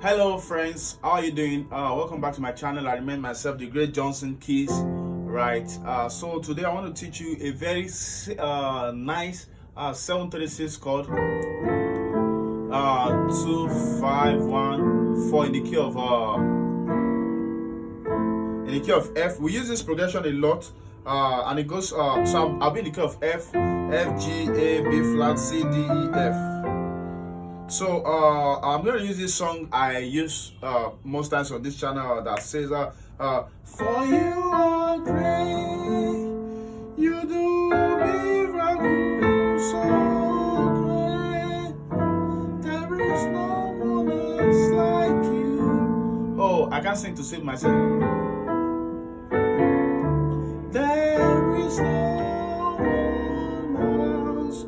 Hello friends, how are you doing? Welcome back to my channel. I remain myself, the great Johnsonkeyz. Right, so today I want to teach you a very nice 736 chord, 2-5-1-4 in the key of F. We use this progression a lot, and it goes. So I'll be in the key of F, F, G, A, B flat, C, D, E, F. So I'm going to use this song I use most times on this channel that says for you are great, you do miracles so great, there is no one else like you. Oh, I can't sing to save myself. There is no one else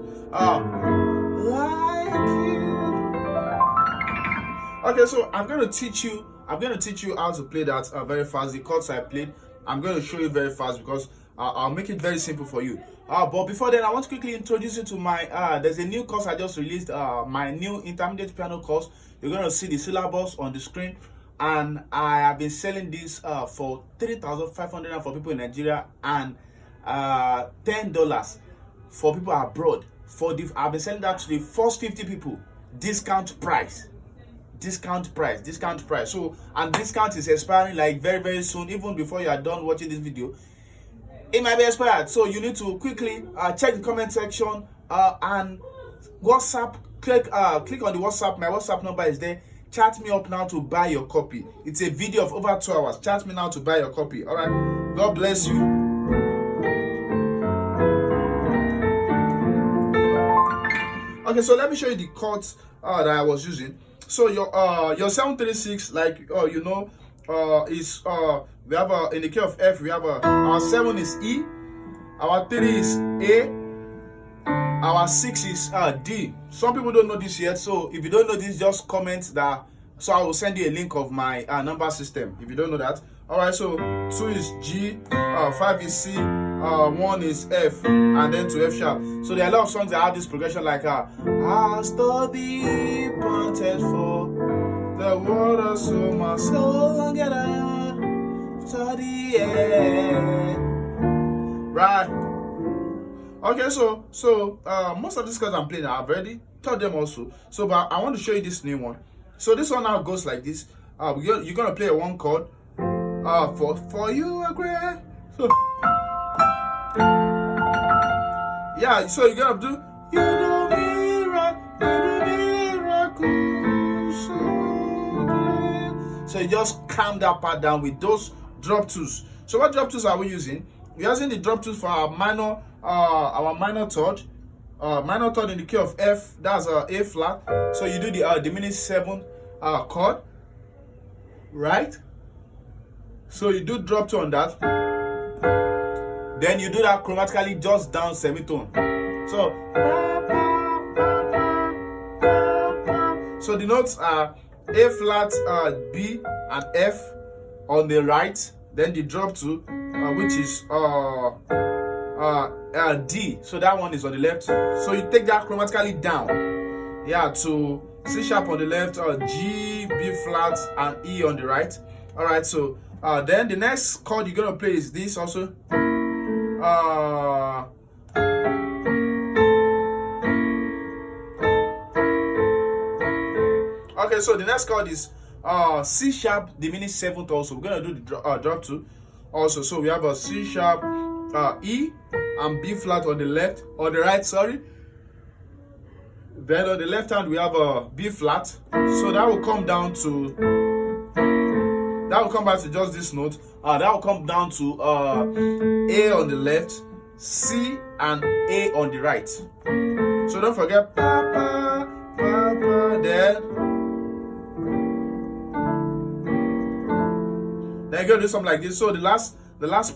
like you. Okay, so I'm going to teach you how to play that very fast. The chords I played, I'm going to show you very fast because I'll make it very simple for you. But before then, I want to quickly introduce you to my there's a new course I just released, my new intermediate piano course. You're going to see the syllabus on the screen, and I have been selling this for 3,500 for people in Nigeria and $10 for people abroad. I've been selling that to the first 50 people, discount price. So, and discount is expiring like very soon. Even before you are done watching this video, it might be expired. So you need to quickly check the comment section and WhatsApp. Click on the WhatsApp. My WhatsApp number is there. Chat me up now to buy your copy. It's a video of over 2 hours. Chat me now to buy your copy. All right, God bless you. Okay, so let me show you the chords that I was using. So your 736, like you know, is we have in the key of F, we have our 7 is E, our 3 is A, our 6 is D. Some people don't know this yet, so if you don't know this, just comment that. So I will send you a link of my number system if you don't know that. All right, so 2 is G, 5 is C, 1 is F, and then to F sharp. So there are a lot of songs that have this progression, like I study planted for the water, so my soul get to the end. Right. Okay, so most of these cards I'm playing, I've already taught them also. So, but I want to show you this new one. So this one now goes like this. You're gonna play one chord. For you are great. So, yeah, so you're gonna do you do miracles so great. So you just calm that part down with those drop twos. So what drop twos are we using? We're using the drop twos for our minor third. Minor third in the key of F, that's A flat. So you do the diminished 7 chord, right? So you do drop 2 on that. Then you do that chromatically just down semitone. So the notes are A flat, B, and F on the right. Then the drop 2, which is D. So that one is on the left. So you take that chromatically down, yeah, to C sharp on the left, G, B flat, and E on the right. All right. So then the next chord you're gonna play is this also. Okay, so the next chord is C sharp diminished 7th also. We're gonna do the drop 2 also. So we have a C sharp, E, and B flat on the left, on the right, sorry. Then on the left hand we have a B flat. So that will come down to back to just this note. That will come down to A on the left, C and A on the right. So don't forget Papa, Papa, then you're gonna do something like this. So the last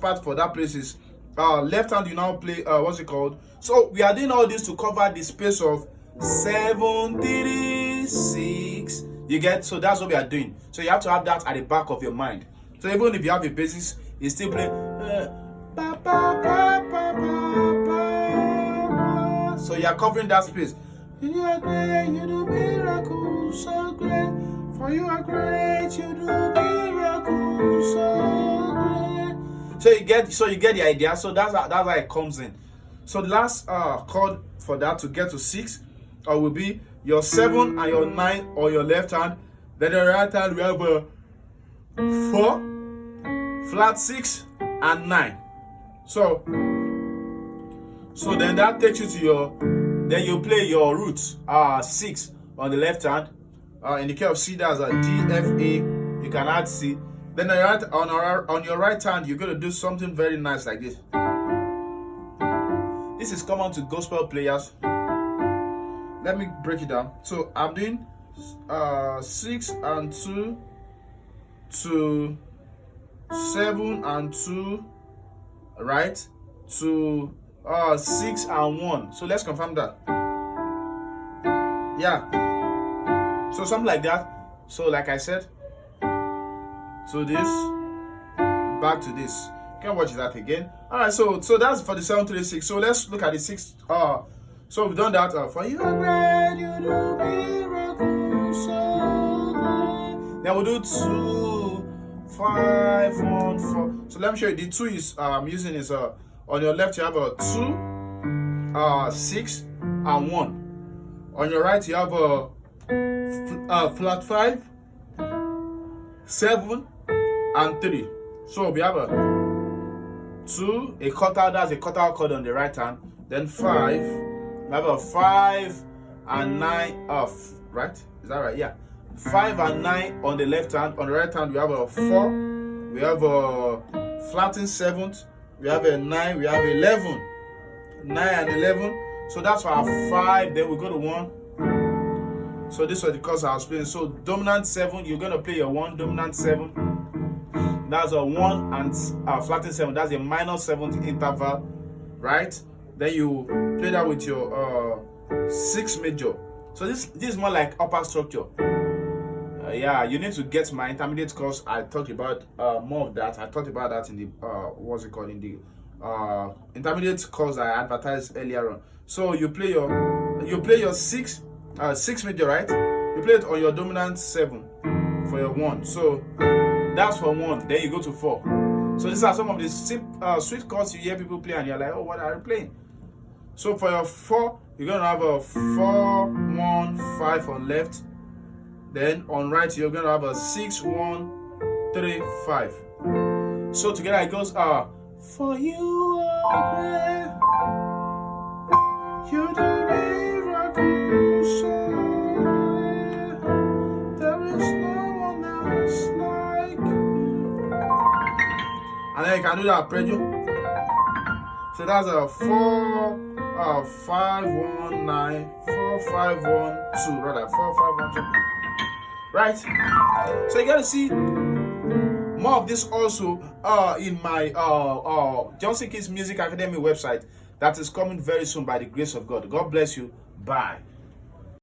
part for that place is left hand. You now play what's it called? So we are doing all this to cover the space of 7, 3, 6. You get? So that's what we are doing. So you have to have that at the back of your mind. So even if you have a basis, you still play. So you are covering that space. You are great, you do miracles so great. For you are great, you do miracles so great. So you get the idea. So that's how it comes in. So the last chord for that to get to 6 will be your 7 and your 9 on your left hand. Then on the right hand we have a 4, flat 6 and 9. So then that takes you to your, then you play your roots 6 on the left hand. In the key of C, that's a D, F, A. You can add C. Then on your right hand, you're going to do something very nice like this. This is common to gospel players. Let me break it down. So I'm doing 6 and 2 to 7 and 2, right? To 6 and 1. So let's confirm that. Yeah. So something like that. So like I said, to this, back to this. You can watch that again. Alright, so that's for the 736. So let's look at the 6. So we've done that. For you are great, you do miracles so great. Then we'll do 2, 5, 1, 4. So let me show you. The 2 is I'm using is on your left you have a 2, 6, and 1. On your right you have a flat 5, 7, and 3. So we have a 2, a quarter, that's a quarter chord on the right hand. Then 5, we have a 5 and 9 off, right? Is that right? Yeah. 5 and 9 on the left hand. On the right hand we have a 4, we have a flattened 7th, we have a 9, we have 11. 9 and 11. So that's for our 5. Then we go to 1. So this was the chords I was playing. So dominant 7, you're gonna play your 1, dominant 7. That's a 1 and flattened 7. That's a minor 7th interval, right? Then you play that with your 6 major. So this is more like upper structure. Yeah, you need to get my intermediate course. I talked about more of that. I talked about that in the what's it called, in the intermediate course I advertised earlier on. So you play your 6 major, right? You play it on your dominant 7 for your 1. So that's for 1. Then you go to 4. So these are some of the sweet chords you hear people play and you're like, oh, what are you playing? So for your 4, you're gonna have a 4, 1, 5 on left. Then on right, you're gonna have a 6, 1, 3, 5. So together it goes for you are great, you do miracles so great, there is no one else like you. And then you can do that arpeggio. So that's a 4, 5, 1, 9, 4, 5, 1, 2, rather 4, 5, 1, 2. Right? So you gotta see more of this also in my Johnsonkeyz Music Academy website that is coming very soon by the grace of God. God bless you. Bye.